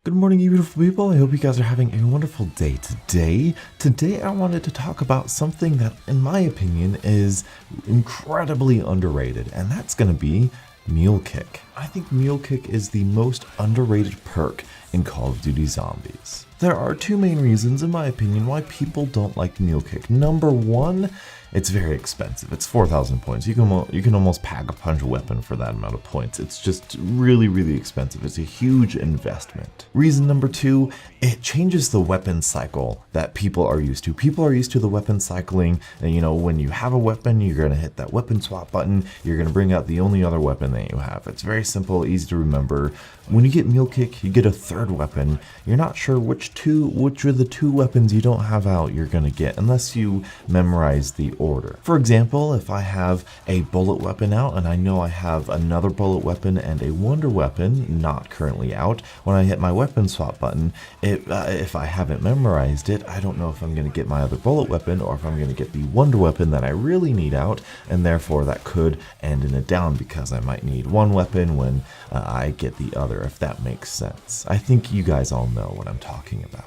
Good morning, you beautiful people. I hope you guys are having a wonderful day today. Today, I wanted to talk about something that, in my opinion, is incredibly underrated, and that's going to be Mule Kick. I think Mule Kick is the most underrated perk in Call of Duty Zombies. There are two main reasons, in my opinion, why people don't like Mule Kick. Number one, it's very expensive. It's 4,000 points. You can almost pack a punch weapon for that amount of points. It's just really expensive. It's a huge investment. Reason number two, it changes the weapon cycle that people are used to. People are used to the weapon cycling, and when you have a weapon, you're going to hit that weapon swap button. You're going to bring out the only other weapon that you have. It's very simple, easy to remember. When you get Mule Kick, you get a third weapon. You're not sure which of the two weapons you don't have out you're going to get unless you memorize the order. For example, if I have a bullet weapon out and I know I have another bullet weapon and a wonder weapon not currently out, when I hit my weapon swap button, if I haven't memorized it, I don't know if I'm going to get my other bullet weapon or if I'm going to get the wonder weapon that I really need out, and therefore that could end in a down because I might need one weapon when I get the other, if that makes sense. I think you guys all know what I'm talking about.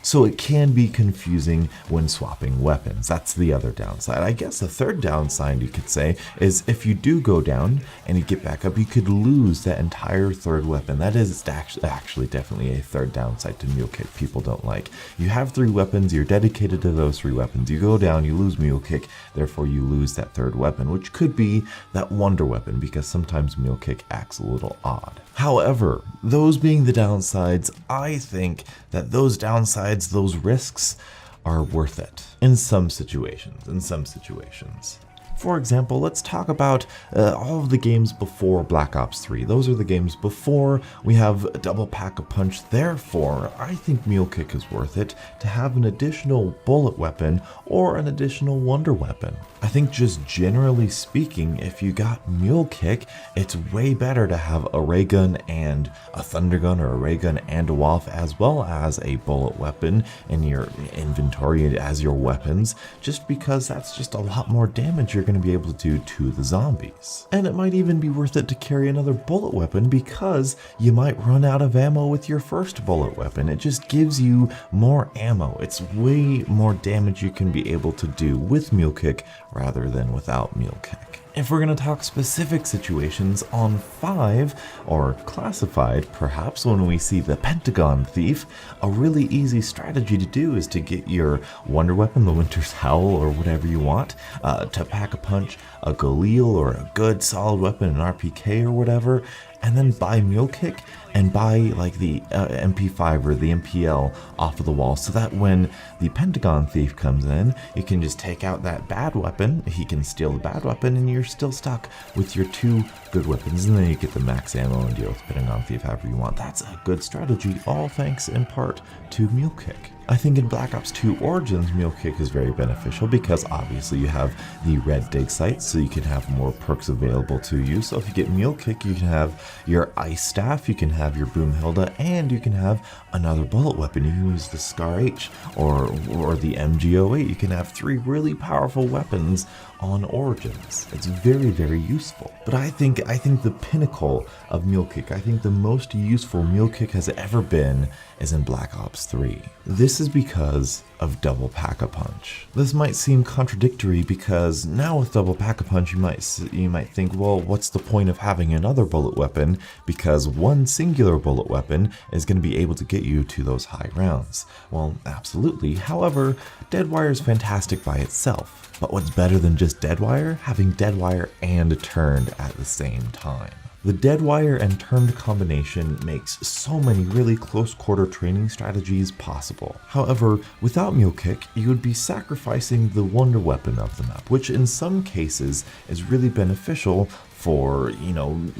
So it can be confusing when swapping weapons. That's the other downside. I guess the third downside you could say is if you do go down and you get back up, you could lose that entire third weapon. That is actually definitely a third downside to Mule Kick people don't like. You have three weapons, you're dedicated to those three weapons. You go down, you lose Mule Kick, therefore you lose that third weapon, which could be that wonder weapon because sometimes Mule Kick acts a little odd. However, those being the downsides, I think that those downsides, those risks are worth it in some situations. For example, let's talk about all of the games before Black Ops 3. Those are the games before we have a double pack-a-punch. Therefore, I think Mule Kick is worth it to have an additional bullet weapon or an additional wonder weapon. I think just generally speaking, if you got Mule Kick, it's way better to have a ray gun and a thunder gun, or a ray gun and a WAF, as well as a bullet weapon in your inventory as your weapons, just because that's just a lot more damage you're going to be able to do to the zombies. And it might even be worth it to carry another bullet weapon because you might run out of ammo with your first bullet weapon. It just gives you more ammo. It's way more damage you can be able to do with Mule Kick rather than without Mule Kick. If we're going to talk specific situations on 5, or classified perhaps, when we see the Pentagon Thief, a really easy strategy to do is to get your wonder weapon, the Winter's Howl or whatever you want, to pack a punch, a Galil or a good solid weapon, an RPK or whatever, and then buy Mule Kick and buy like the MP5 or the MPL off of the wall, so that when the Pentagon Thief comes in, you can just take out that bad weapon, he can steal the bad weapon, and you're still stuck with your two good weapons, and then you get the max ammo and deal with Pentagon Thief however you want. That's a good strategy, all thanks in part to Mule Kick. I think in Black Ops 2 Origins, Mule Kick is very beneficial because obviously you have the red dig sites, so you can have more perks available to you. So if you get Mule Kick, you can have your ice staff, you can have your Boomhilda, and you can have another bullet weapon. You can use the Scar H or the MG08. You can have 3 really powerful weapons on Origins. It's very useful. But I think the pinnacle of Mule Kick, I think the most useful Mule Kick has ever been is in Black Ops 3. This is because of Double Pack-a-Punch. This might seem contradictory because now with Double Pack-a-Punch you might think, well, what's the point of having another bullet weapon, because one singular bullet weapon is going to be able to get you to those high rounds. Well, absolutely. However, Deadwire is fantastic by itself. But what's better than just Deadwire? Having Deadwire and Turned at the same time. The Deadwire and Turned combination makes so many really close quarter training strategies possible. However, without Mule Kick, you would be sacrificing the wonder weapon of the map, which in some cases is really beneficial for,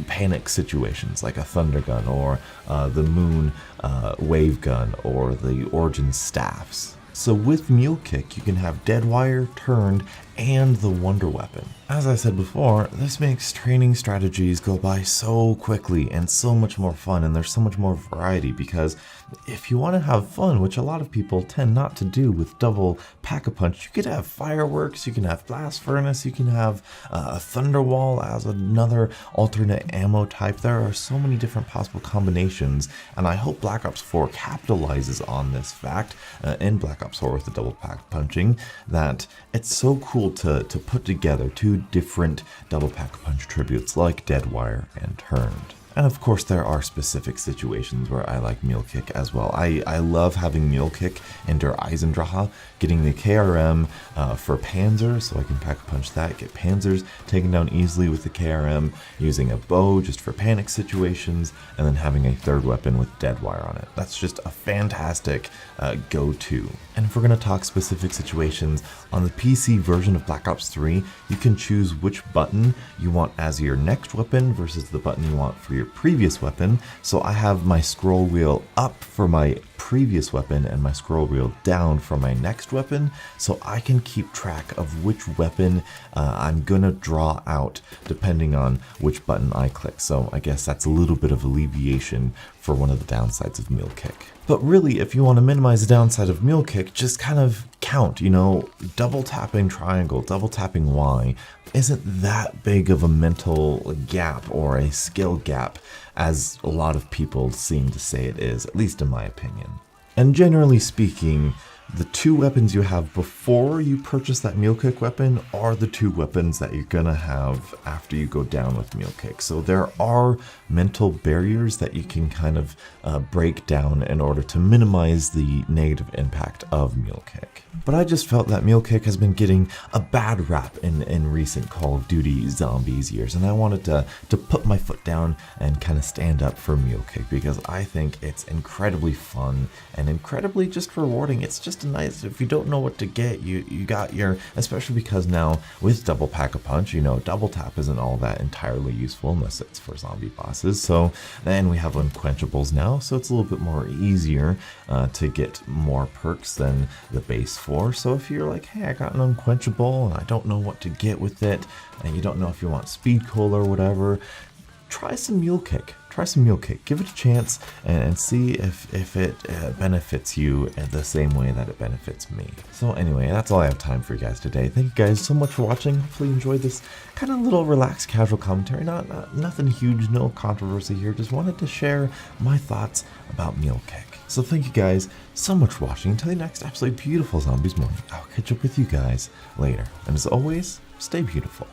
panic situations like a thunder gun or the moon wave gun or the Origin staffs. So with Mule Kick, you can have Deadwire, Turned, and the wonder weapon. As I said before, this makes training strategies go by so quickly and so much more fun, and there's so much more variety, because if you want to have fun, which a lot of people tend not to do with double pack-a-punch, you could have fireworks, you can have blast furnace, you can have a thunder wall as another alternate ammo type. There are so many different possible combinations, and I hope Black Ops 4 capitalizes on this fact in Black Ops 4 with the double pack punching, that it's so cool to put together two different double pack-a-punch tributes like Deadwire and Turned. And of course, there are specific situations where I like Mule Kick as well. I love having Mule Kick in Der Eisendrache, getting the KRM for Panzer, so I can pack-a-punch that, get Panzers taken down easily with the KRM, using a bow just for panic situations, and then having a third weapon with Deadwire on it. That's just a fantastic go-to. And if we're going to talk specific situations, on the PC version of Black Ops 3, you can choose which button you want as your next weapon versus the button you want for your previous weapon. So I have my scroll wheel up for my previous weapon and my scroll wheel down for my next weapon, so I can keep track of which weapon I'm gonna draw out depending on which button I click. So I guess that's a little bit of alleviation for one of the downsides of Mule Kick. But really, if you want to minimize the downside of Mule Kick, just kind of count, double tapping triangle, double tapping Y isn't that big of a mental gap or a skill gap as a lot of people seem to say it is, at least in my opinion. And generally speaking, the two weapons you have before you purchase that Mule Kick weapon are the two weapons that you're gonna have after you go down with Mule Kick. So there are mental barriers that you can kind of break down in order to minimize the negative impact of Mule Kick. But I just felt that Mule Kick has been getting a bad rap in recent Call of Duty Zombies years, and I wanted to put my foot down and kind of stand up for Mule Kick, because I think it's incredibly fun and incredibly just rewarding. It's just a nice, if you don't know what to get, you got your, especially because now with double pack-a-punch, double tap isn't all that entirely useful unless it's for zombie bosses. So then we have unquenchables now, so it's a little bit more easier to get more perks than the base 4. So if you're like, hey, I got an unquenchable and I don't know what to get with it, and you don't know if you want speed cola or whatever, try some Mule Kick. Try some Mule Kick. Give it a chance and see if it benefits you the same way that it benefits me. So anyway, that's all I have time for you guys today. Thank you guys so much for watching. Hopefully you enjoyed this kind of little relaxed casual commentary. Nothing huge, no controversy here. Just wanted to share my thoughts about Mule Kick. So thank you guys so much for watching. Until the next absolutely beautiful Zombies morning, I'll catch up with you guys later. And as always, stay beautiful.